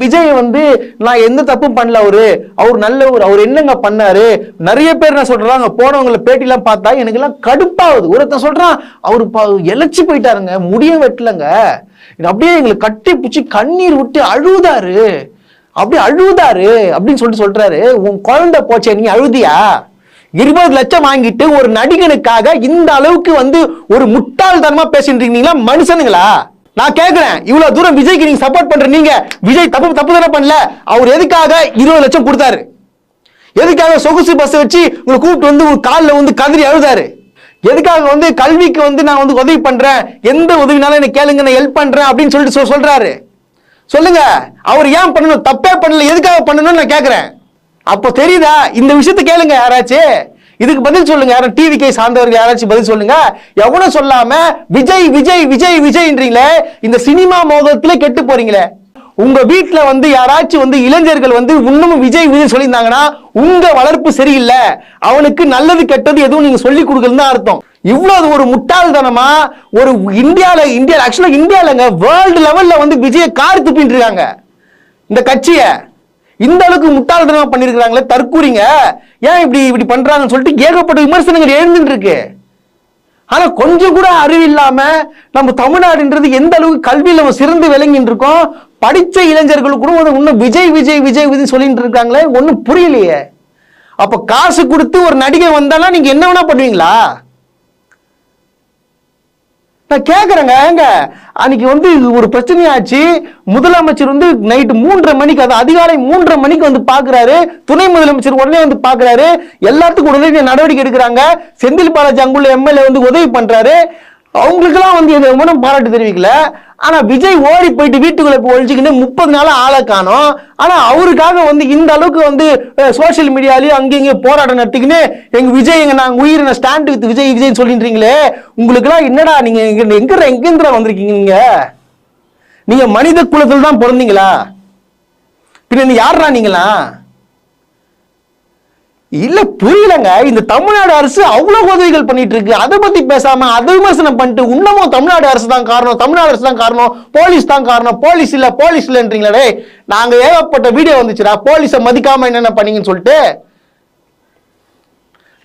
விஜய் வந்து நான் எந்த தப்பும் பண்ணல, அவர் நல்லவர், அவர் என்னங்க பண்ணாரு. நிறைய பேர் என்ன சொல்றாங்க, போனவங்களை பேட்டிலாம் பார்த்தா எனக்கு எல்லாம் கடுப்பாகுது. ஒருத்தன் சொல்றான் அவரு எலச்சி போயிட்டாருங்க, முடிய வெட்டலங்க, அப்படியே எங்களை கட்டி பிடிச்சி கண்ணீர் விட்டு அழுதாரு, அப்படியே அழுதாரு அப்படின்னு சொல்றாரு. உன் குழந்தை போச்சே, நீ அழுதியா? 20 லட்சம் வாங்கிட்டு ஒரு நடிகனுக்காக இந்த அளவுக்கு வந்து ஒரு முட்டாள்தனமா பேசிட்டு இருக்கீங்களா மனுஷனுங்களா? நான் கேட்கிறேன், இவ்வளவு தூரம் விஜய்க்கு நீங்க சப்போர்ட் பண்ற நீங்க, விஜய் தப்பு தானே பண்ணல? அவர் எதுக்காக 20 லட்சம் கொடுத்தாரு? எதுக்காக சொகுசு பஸ் வச்சு உங்களை கூப்பிட்டு வந்து உங்க காலில் வந்து கதறி அழுதாரு? எதுக்காக வந்து கல்விக்கு வந்து நான் வந்து உதவி பண்றேன், எந்த உதவினாலும் எனக்கு கேளுங்க, நான் ஹெல்ப் பண்றேன் அப்படின்னு சொல்லிட்டு சொல்றாரு. சொல்லுங்க, அவர் ஏன் பண்ணணும்? தப்பே பண்ணல, எதுக்காக பண்ணணும்னு நான் கேட்கிறேன். அப்போ தெரியுதா? இந்த விஷயத்தை கேளுங்க யாராச்சும், இதுக்கு பதில் சொல்லுங்க. யாரும் டிவிக்கை சார்ந்தவர்கள் யாராச்சும் பதில் சொல்லுங்க. எவனும் சொல்லாம விஜய் விஜய் விஜய் விஜய்ன்றீங்களே, இந்த சினிமா மோகத்துல கெட்டு போறீங்களே. உங்க வீட்டுல வந்து யாராச்சும் வந்து இளைஞர்கள் வந்து இன்னமும் விஜய் விஜய் சொல்லியிருந்தாங்கன்னா உங்க வளர்ப்பு சரியில்லை, அவனுக்கு நல்லது கெட்டது எதுவும் நீங்க சொல்லி கொடுக்கறது தான் அர்த்தம். இவ்வளவு ஒரு முட்டாள்தனமா ஒரு இந்தியால ஆக்சுவலா இந்தியாலங்க வேர்ல்டு லெவல்ல வந்து விஜய கார் துப்பிட்டு இருக்காங்க. இந்த கட்சியை இந்த அளவுக்கு முட்டாள்தனமா பண்ணிருக்காங்களே, தற்கூறிங்க, ஏன் இப்படி பண்றாங்கன்னு சொல்லிட்டு ஏகப்பட்ட விமர்சனங்கள் எழுந்துட்டு இருக்கு. ஆனா கொஞ்சம் கூட அறிவு இல்லாம நம்ம தமிழ்நாடுன்றது எந்த அளவுக்கு கல்வியில நம்ம சிறந்து விளங்கிட்டு இருக்கோம், படிச்ச இளைஞர்கள் கூட இன்னும் விஜய் விஜய் விஜய் விஜய் சொல்லிட்டு இருக்காங்களே, ஒன்னும் புரியலையே. அப்ப காசு கொடுத்து ஒரு நடிகை வந்தாலும் நீங்க என்ன வேணா பண்ணுவீங்களா? நான் கேட்கறேங்க, அன்னைக்கு வந்து ஒரு பிரச்சனையாச்சு. முதலமைச்சர் வந்து நைட்டு 3:30 மணிக்கு, அது அதிகாலை 3:30 மணிக்கு வந்து பாக்குறாரு. துணை முதலமைச்சர் உடனே வந்து பாக்குறாரு. எல்லாத்துக்கும் உடனே நடவடிக்கை எடுக்கிறாங்க. செந்தில் பாலாஜி அங்குள்ள எம்எல்ஏ வந்து உதவி பண்றாரு. அவங்களுக்கெல்லாம் வந்து எந்த பாராட்டு தெரிவிக்கல. ஆனா விஜய் ஓடி போயிட்டு வீட்டுக்குள்ள ஒழிச்சுக்கின்னு 30 நாளா ஆளை காணோம். ஆனா அவருக்காக வந்து இந்த அளவுக்கு வந்து சோசியல் மீடியாலயும் அங்கேயும் போராட்டம் நடத்திக்கின்னு எங்க விஜய் நாங்க உயிரின ஸ்டாண்ட் வித் விஜய் விஜய் சொல்லின்றீங்களே, உங்களுக்கு எல்லாம் என்னடா, நீங்க எங்க வந்திருக்கீங்க? நீங்க மனித குலத்தில் தான் பிறந்தீங்களா? பின்ன யாரா நீங்களா? இல்ல புரியலங்க. இந்த தமிழ்நாடு அரசு அவ்வளவு உதவிகள் பண்ணிட்டு இருக்கு, அதை பத்தி பேசாம அதை விமர்சனம் பண்ணிட்டு இன்னமும் தமிழ்நாடு அரசு தான் காரணம், தமிழ்நாடு அரசு தான் காரணம், போலீஸ் தான் காரணம், போலீஸ் இல்லன்றீங்களே. நாங்க ஏகப்பட்ட வீடியோ வந்துச்சுடா, போலீஸை மதிக்காம என்னென்ன பண்ணீங்கன்னு சொல்லிட்டு.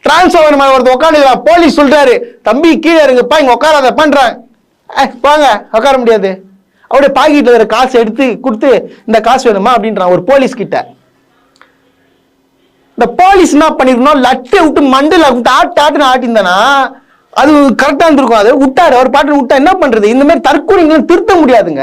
டிரான்ஸ்ஃபார்மர் மேல ஒருத்தர் உட்காந்துக்கிறா, போலீஸ் சொல்றாரு தம்பி கீழே இருங்கப்பா, இங்க உட்காராத பண்றாங்க. வாங்க உட்கார முடியாது. அப்படியே பாக்கெட்ல வேற காசு எடுத்து கொடுத்து இந்த காசு வேணுமா அப்படின்றான் ஒரு போலீஸ் கிட்ட. இந்த போலீஸ் என்ன பண்ணிருக்கணும், லட்டை விட்டு மண்டல ஆட்டுன்னு ஆட்டிருந்தானா அது கரெக்டா இருந்திருக்கும். அது விட்டாரு, அவர் பாட்டு விட்டா என்ன பண்றது? இந்த மாதிரி தற்கொலைங்களும் திருத்த முடியாதுங்க.